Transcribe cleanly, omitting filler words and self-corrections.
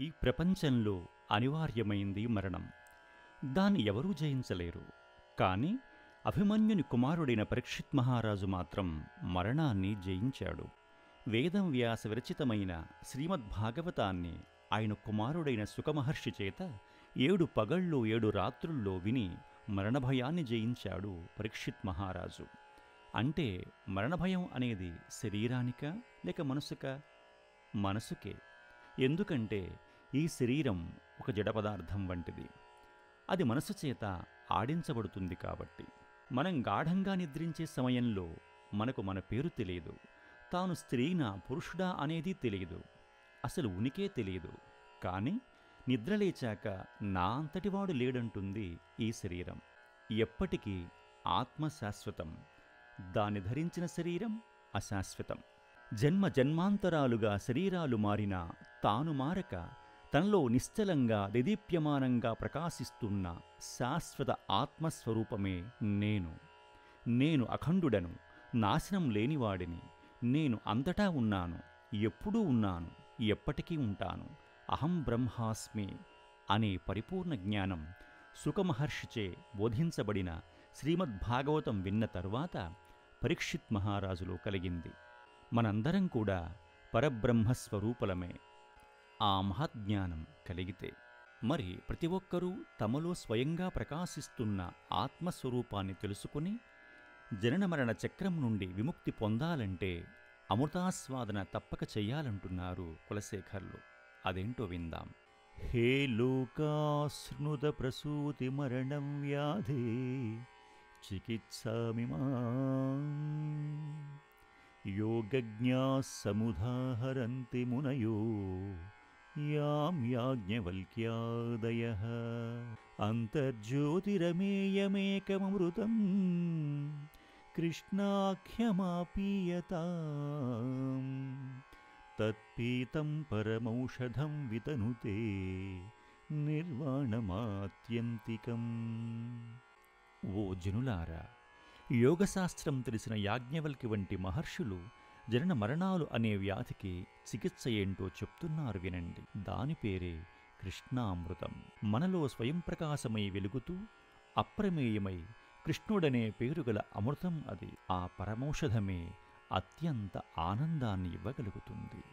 ఈ ప్రపంచంలో అనివార్యమైంది మరణం. దాన్ని ఎవరూ జయించలేరు. కాని అభిమన్యుని కుమారుడైన పరీక్షిత్ మహారాజు మాత్రం మరణాన్ని జయించాడు. వేదం వ్యాస విరచితమైన శ్రీమద్భాగవతాన్ని ఆయన కుమారుడైన సుఖమహర్షి చేత 7 పగళ్ళు 7 రాత్రుల్లో విని మరణభయాన్ని జయించాడు పరీక్షిత్ మహారాజు. అంటే మరణభయం అనేది శరీరానికా లేక మనసుకా? మనసుకే. ఎందుకంటే ఈ శరీరం ఒక జడ పదార్థం వంటిది. అది మనసు చేత ఆడించబడుతుంది కాబట్టి. మనం గాఢంగా నిద్రించే సమయంలో మనకు మన పేరు తెలియదు. తాను స్త్రీనా పురుషుడా అనేది తెలియదు. అసలు ఉనికే తెలియదు. కాని నిద్రలేచాక నా అంతటివాడు లేడంటుంది ఈ శరీరం. ఎప్పటికీ ఆత్మ శాశ్వతం. దాన్ని ధరించిన శరీరం అశాశ్వతం. జన్మ జన్మాంతరాలుగా శరీరాలు మారినా తాను మారక తనలో నిశ్చలంగా దేదీప్యమానంగా ప్రకాశిస్తున్న శాశ్వత ఆత్మస్వరూపమే నేను. నేను అఖండుడను, నాశనం లేనివాడిని. నేను అంతటా ఉన్నాను, ఎప్పుడూ ఉన్నాను, ఎప్పటికీ ఉంటాను. అహం బ్రహ్మాస్మి అనే పరిపూర్ణ జ్ఞానం సుఖమహర్షిచే బోధించబడిన శ్రీమద్భాగవతం విన్న తరువాత పరీక్షిత్ మహారాజులో కలిగింది. మనందరం కూడా పరబ్రహ్మస్వరూపులమే. ఆ మహాజ్ఞానం కలిగితే మరి ప్రతి ఒక్కరూ తమలో స్వయంగా ప్రకాశిస్తున్న ఆత్మస్వరూపాన్ని తెలుసుకుని జనన మరణ చక్రం నుండి విముక్తి పొందాలంటే అమృతాస్వాదన తప్పక చెయ్యాలంటున్నారు కులశేఖర్లు. అదేంటో విందాం. హే లోకాశృణుత ప్రసూతి మరణం వ్యాధే చికిత్సామిమాం యోగజ్ఞాః సముదాహరంతి మునయో యాం యాజ్ఞవల్క్యాదయః అంతర్జ్యోతిరమేయమేకమమృతం కృష్ణాఖ్యమాపీయతాం తత్పీతం పరమౌషధం వితనుతే నిర్వాణమాత్యంతికం. ఓ జనులారా, యోగశాస్త్రం తెలిసిన యాజ్ఞవల్కి వంటి మహర్షులు జనన మరణాలు అనే వ్యాధికి చికిత్స ఏంటో చెప్తున్నారు వినండి. దాని పేరే కృష్ణామృతం. మనలో స్వయం ప్రకాశమై వెలుగుతూ అప్రమేయమై కృష్ణుడనే పేరుగల అమృతం అది. ఆ పరమౌషధమే అత్యంత ఆనందాన్ని ఇవ్వగలుగుతుంది.